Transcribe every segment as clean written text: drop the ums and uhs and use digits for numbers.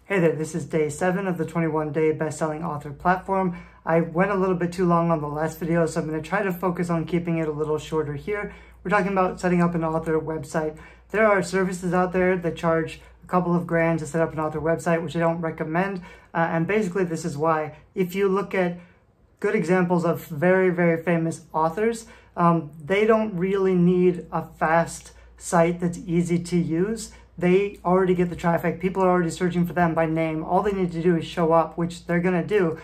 Hey there, this is day 7 of the 21-day best-selling author platform. I went a little bit too long on the last video, so I'm going to try to focus on keeping it a little shorter here. We're talking about setting up an author website. There are services out there that charge a couple of grand to set up an author website, which I don't recommend. And basically this is why. If you look at good examples of very, very famous authors, they don't really need a fast site that's easy to use. They already get the traffic. People are already searching for them by name. All they need to do is show up, which they're going to do.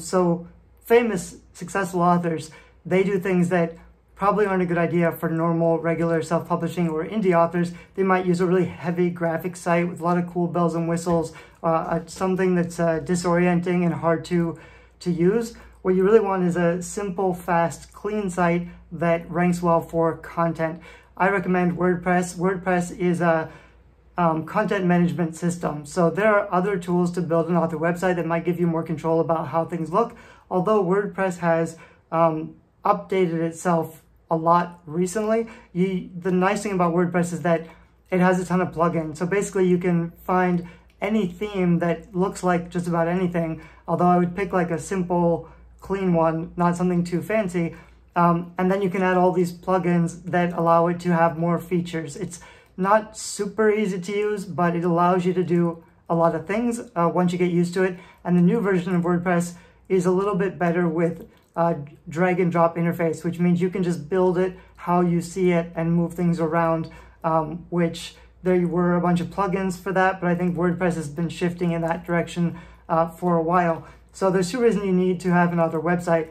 So famous, successful authors, they do things that probably aren't a good idea for normal, regular self-publishing or indie authors. They might use a really heavy graphic site with a lot of cool bells and whistles, something that's disorienting and hard to use. What you really want is a simple, fast, clean site that ranks well for content. I recommend WordPress. WordPress is a content management system. So there are other tools to build an author website that might give you more control about how things look. Although WordPress has updated itself a lot recently, the nice thing about WordPress is that it has a ton of plugins. So basically you can find any theme that looks like just about anything, although I would pick like a simple, clean one, not something too fancy. And then you can add all these plugins that allow it to have more features. It's not super easy to use, but it allows you to do a lot of things once you get used to it. And the new version of WordPress is a little bit better with drag and drop interface, which means you can just build it how you see it and move things around, which there were a bunch of plugins for that, but I think WordPress has been shifting in that direction for a while. So there's two reasons you need to have an author website.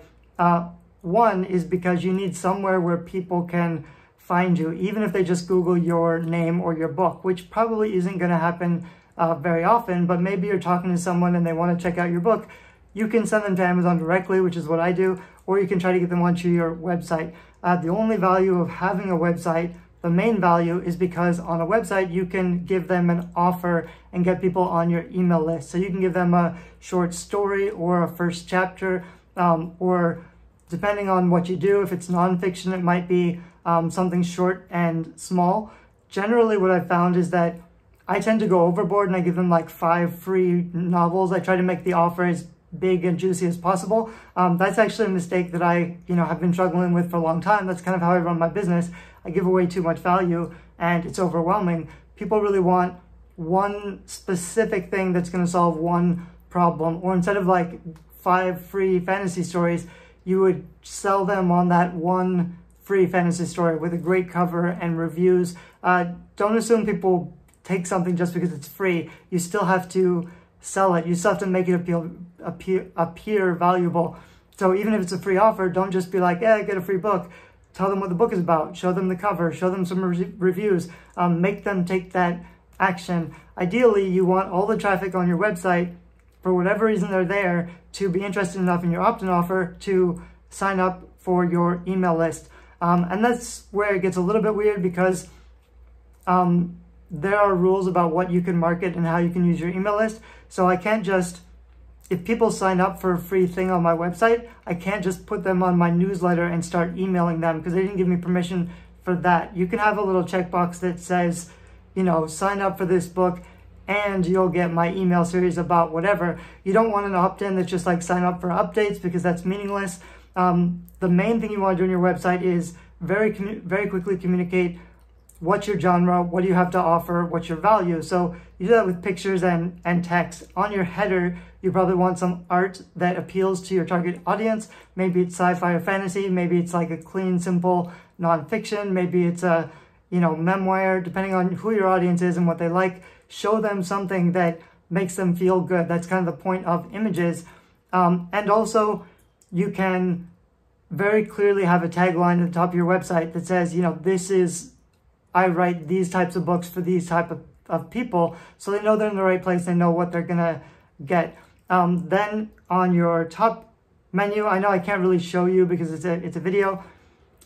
One is because you need somewhere where people can find you, even if they just Google your name or your book, which probably isn't going to happen very often, but maybe you're talking to someone and they want to check out your book. You can send them to Amazon directly, which is what I do, or you can try to get them onto your website. The only value of having a website, the main value, is because on a website you can give them an offer and get people on your email list. So you can give them a short story or a first chapter, or depending on what you do, if it's nonfiction, it might be something short and small. Generally, what I've found is that I tend to go overboard and I give them like 5 free novels. I try to make the offer as big and juicy as possible. That's actually a mistake that I have been struggling with for a long time. That's kind of how I run my business. I give away too much value and it's overwhelming. People really want one specific thing that's going to solve one problem. Or instead of like 5 free fantasy stories, you would sell them on that one free fantasy story with a great cover and reviews. Don't assume people take something just because it's free. You still have to sell it. You still have to make it appear valuable. So even if it's a free offer, don't just be like, yeah, get a free book. Tell them what the book is about. Show them the cover. Show them some reviews. Make them take that action. Ideally, you want all the traffic on your website, for whatever reason they're there, to be interested enough in your opt-in offer to sign up for your email list. And that's where it gets a little bit weird because there are rules about what you can market and how you can use your email list. So I can't just, if people sign up for a free thing on my website, I can't just put them on my newsletter and start emailing them because they didn't give me permission for that. You can have a little checkbox that says, sign up for this book and you'll get my email series about whatever. You don't want an opt-in that's just like sign up for updates because that's meaningless. The main thing you want to do on your website is very quickly communicate what's your genre, what do you have to offer, what's your value. So you do that with pictures and text. On your header, you probably want some art that appeals to your target audience. Maybe it's sci-fi or fantasy. Maybe it's like a clean, simple nonfiction. Maybe it's a memoir, depending on who your audience is and what they like. Show them something that makes them feel good. That's kind of the point of images. And also, you can very clearly have a tagline at the top of your website that says, I write these types of books for these type of people. So they know they're in the right place. They know what they're going to get. Then on your top menu, I know I can't really show you because it's a video.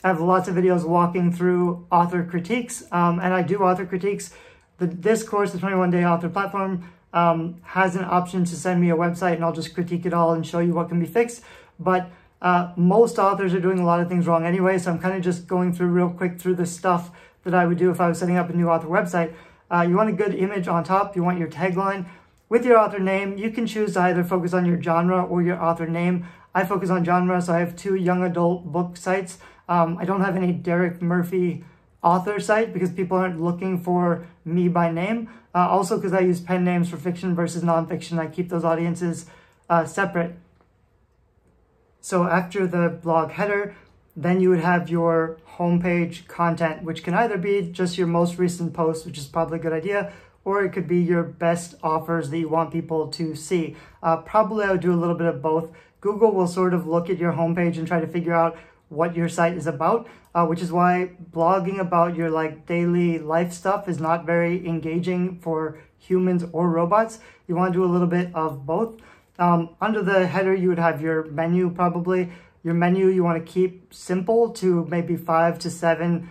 I have lots of videos walking through author critiques. And I do author critiques. This course, the 21-day author platform, has an option to send me a website and I'll just critique it all and show you what can be fixed. But most authors are doing a lot of things wrong anyway, so I'm kind of just going through real quick through the stuff that I would do if I was setting up a new author website. You want a good image on top. You want your tagline. with your author name, you can choose to either focus on your genre or your author name. I focus on genre, so I have 2 young adult book sites. I don't have any Derek Murphy author site because people aren't looking for me by name. Also because I use pen names for fiction versus nonfiction. I keep those audiences separate. So after the blog header, then you would have your homepage content, which can either be just your most recent post, which is probably a good idea, or it could be your best offers that you want people to see. Probably I would do a little bit of both. Google will sort of look at your homepage and try to figure out what your site is about, which is why blogging about your like daily life stuff is not very engaging for humans or robots. You want to do a little bit of both. Under the header, you would have your menu probably. Your menu you want to keep simple to maybe 5 to 7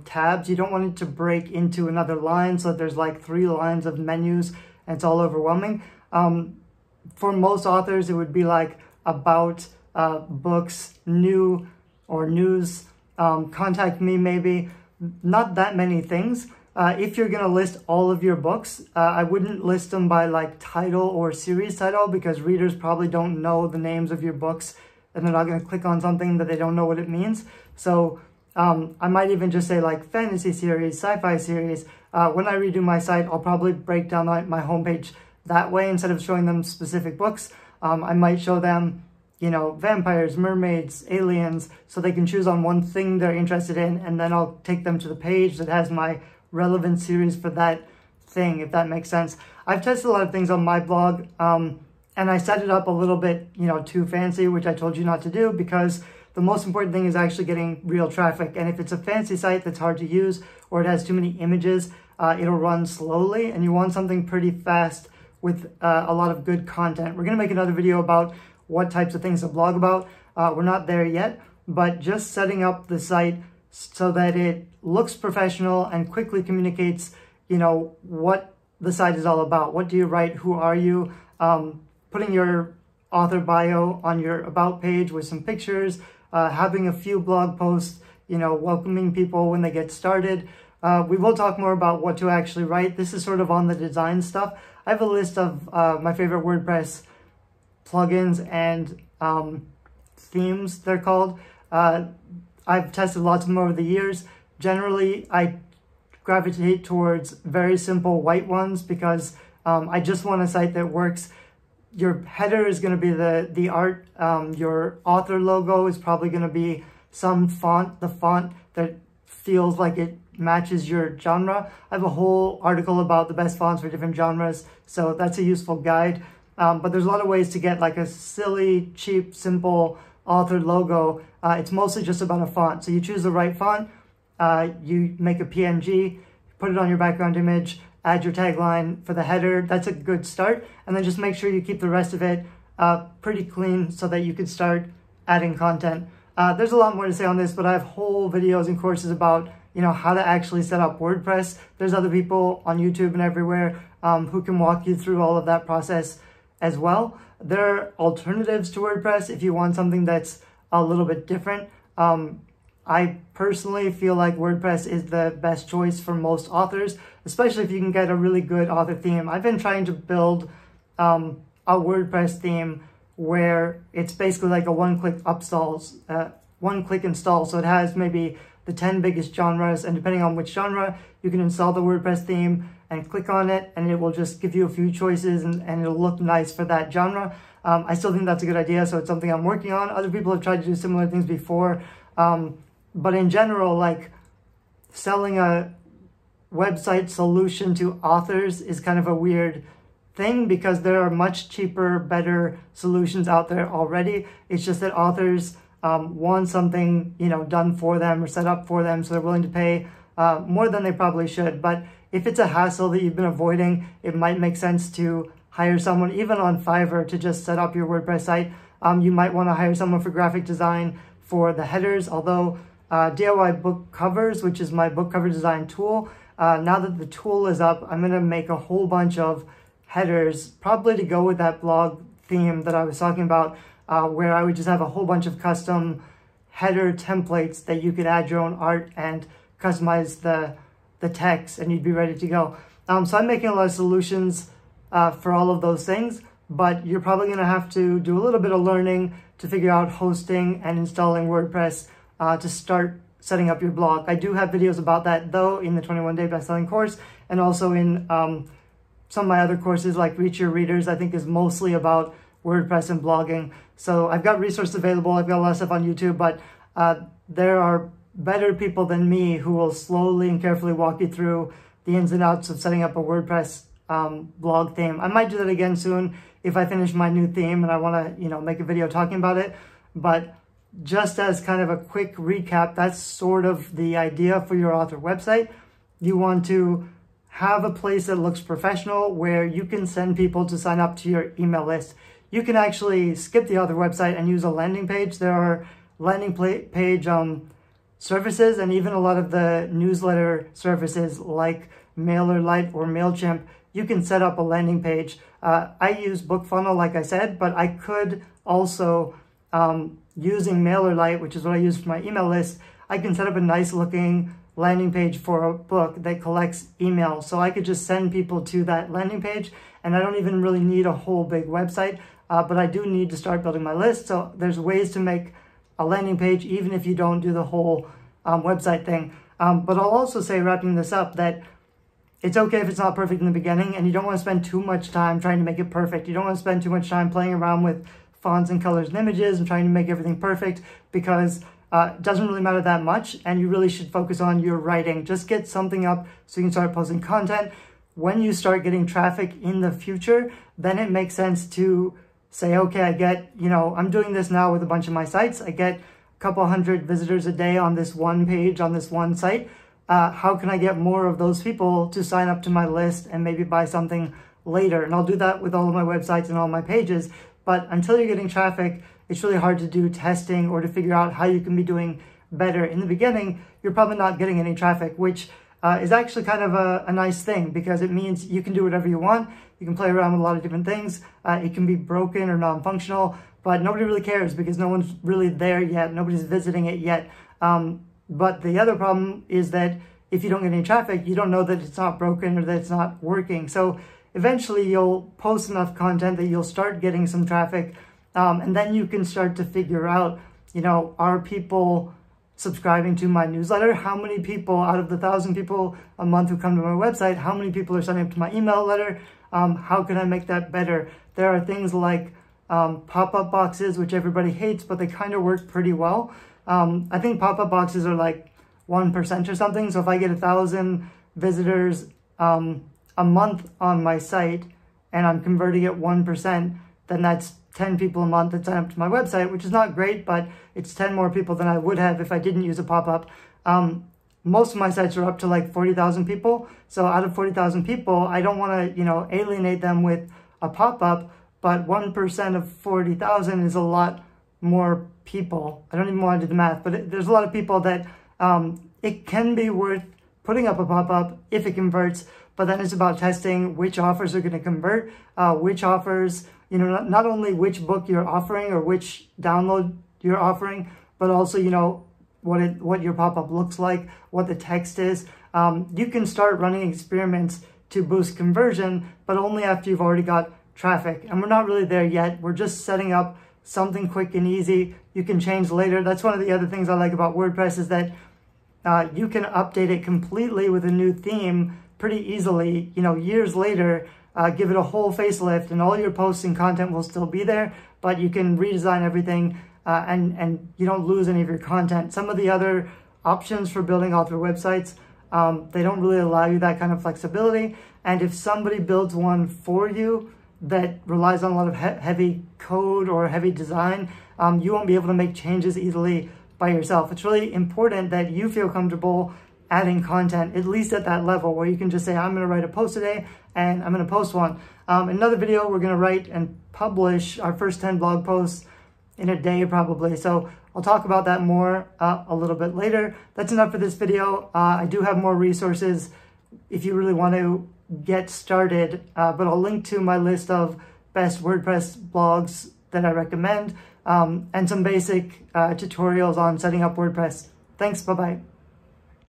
tabs. You don't want it to break into another line so that there's like 3 lines of menus and it's all overwhelming. For most authors, it would be like about, books, new or news, contact me maybe. Not that many things. If you're going to list all of your books, I wouldn't list them by like title or series title because readers probably don't know the names of your books and they're not going to click on something that they don't know what it means. So I might even just say like fantasy series, sci-fi series. When I redo my site, I'll probably break down my homepage that way instead of showing them specific books. I might show them, you know, vampires, mermaids, aliens, so they can choose on one thing they're interested in, and then I'll take them to the page that has my relevant series for that thing, if that makes sense. I've tested a lot of things on my blog, and I set it up a little bit, you know, too fancy, which I told you not to do, because the most important thing is actually getting real traffic. And if it's a fancy site that's hard to use, or it has too many images, it'll run slowly, and you want something pretty fast with a lot of good content. We're going to make another video about what types of things to blog about. We're not there yet, but just setting up the site so that it looks professional and quickly communicates, you know, what the site is all about. What do you write? Who are you? Putting your author bio on your about page with some pictures, having a few blog posts, you know, welcoming people when they get started. We will talk more about what to actually write. This is sort of on the design stuff. I have a list of my favorite WordPress plugins and themes, they're called. I've tested lots of them over the years. Generally, I gravitate towards very simple white ones because I just want a site that works. Your header is going to be the art. Your author logo is probably going to be some font, the font that feels like it matches your genre. I have a whole article about the best fonts for different genres, so that's a useful guide. But there's a lot of ways to get like a silly, cheap, simple author logo. It's mostly just about a font. So you choose the right font, you make a PNG, put it on your background image, add your tagline for the header. That's a good start. And then just make sure you keep the rest of it pretty clean so that you can start adding content. There's a lot more to say on this, but I have whole videos and courses about, you know, how to actually set up WordPress. There's other people on YouTube and everywhere who can walk you through all of that process as well. There are alternatives to WordPress if you want something that's a little bit different. I personally feel like WordPress is the best choice for most authors, especially if you can get a really good author theme. I've been trying to build a WordPress theme where it's basically like a one-click install. So it has maybe the 10 biggest genres, and depending on which genre, you can install the WordPress theme and click on it, and it will just give you a few choices and it'll look nice for that genre. I still think that's a good idea, so it's something I'm working on. Other people have tried to do similar things before, but in general, like selling a website solution to authors is kind of a weird thing because there are much cheaper, better solutions out there already. It's just that authors want something, you know, done for them or set up for them, so they're willing to pay more than they probably should. But if it's a hassle that you've been avoiding, it might make sense to hire someone, even on Fiverr, to just set up your WordPress site. You might want to hire someone for graphic design for the headers, although DIY book covers, which is my book cover design tool, now that the tool is up, I'm going to make a whole bunch of headers, probably to go with that blog theme that I was talking about, where I would just have a whole bunch of custom header templates that you could add your own art and customize the text, and you'd be ready to go. So I'm making a lot of solutions for all of those things, but you're probably going to have to do a little bit of learning to figure out hosting and installing WordPress to start setting up your blog. I do have videos about that though in the 21-day bestselling course, and also in some of my other courses like Reach Your Readers, I think is mostly about WordPress and blogging. So I've got resources available. I've got a lot of stuff on YouTube, but there are better people than me who will slowly and carefully walk you through the ins and outs of setting up a WordPress blog theme. I might do that again soon if I finish my new theme and I want to, make a video talking about it. But just as kind of a quick recap, that's sort of the idea for your author website. You want to have a place that looks professional where you can send people to sign up to your email list. You can actually skip the author website and use a landing page. There are landing page services, and even a lot of the newsletter services like MailerLite or MailChimp, you can set up a landing page. I use BookFunnel, like I said, but I could also, using MailerLite, which is what I use for my email list, I can set up a nice looking landing page for a book that collects email. So I could just send people to that landing page, and I don't even really need a whole big website, but I do need to start building my list. So there's ways to make a landing page even if you don't do the whole website thing. But I'll also say, wrapping this up, that it's okay if it's not perfect in the beginning, and you don't want to spend too much time trying to make it perfect. You don't want to spend too much time playing around with fonts and colors and images and trying to make everything perfect, because it doesn't really matter that much, and you really should focus on your writing. Just get something up so you can start posting content. When you start getting traffic in the future, then it makes sense to say, okay, I get, I'm doing this now with a bunch of my sites. I get a couple hundred visitors a day on this one page, on this one site. How can I get more of those people to sign up to my list and maybe buy something later? And I'll do that with all of my websites and all my pages. But until you're getting traffic, it's really hard to do testing or to figure out how you can be doing better. In the beginning, you're probably not getting any traffic, which is actually kind of a nice thing, because it means you can do whatever you want. You can play around with a lot of different things. It can be broken or non-functional, but nobody really cares because no one's really there yet. Nobody's visiting it yet. But the other problem is that if you don't get any traffic, you don't know that it's not broken or that it's not working. So eventually you'll post enough content that you'll start getting some traffic. And then you can start to figure out, are people subscribing to my newsletter? How many people out of the 1,000 people a month who come to my website, how many people are signing up to my email letter? How can I make that better? There are things like pop-up boxes, which everybody hates, but they kind of work pretty well. I think pop-up boxes are like 1% or something. So if I get 1,000 visitors a month on my site and I'm converting at 1%, then that's 10 people a month that sign up to my website, which is not great, but it's 10 more people than I would have if I didn't use a pop-up. Most of my sites are up to like 40,000 people. So out of 40,000 people, I don't want to, alienate them with a pop-up, but 1% of 40,000 is a lot more people. I don't even want to do the math, but there's a lot of people that it can be worth putting up a pop-up if it converts, but then it's about testing which offers are going to convert, which offers, not only which book you're offering or which download you're offering, but also, what your pop-up looks like, what the text is. You can start running experiments to boost conversion, but only after you've already got traffic. And we're not really there yet. We're just setting up something quick and easy. You can change later. That's one of the other things I like about WordPress, is that you can update it completely with a new theme pretty easily, years later. Give it a whole facelift and all your posts and content will still be there, but you can redesign everything and you don't lose any of your content. Some of the other options for building author websites, they don't really allow you that kind of flexibility. And if somebody builds one for you that relies on a lot of heavy code or heavy design, you won't be able to make changes easily by yourself. It's really important that you feel comfortable adding content, at least at that level where you can just say, I'm going to write a post today and I'm going to post one. Another video, we're going to write and publish our first 10 blog posts in a day probably. So I'll talk about that more a little bit later. That's enough for this video. I do have more resources if you really want to get started, but I'll link to my list of best WordPress blogs that I recommend and some basic tutorials on setting up WordPress. Thanks, bye-bye.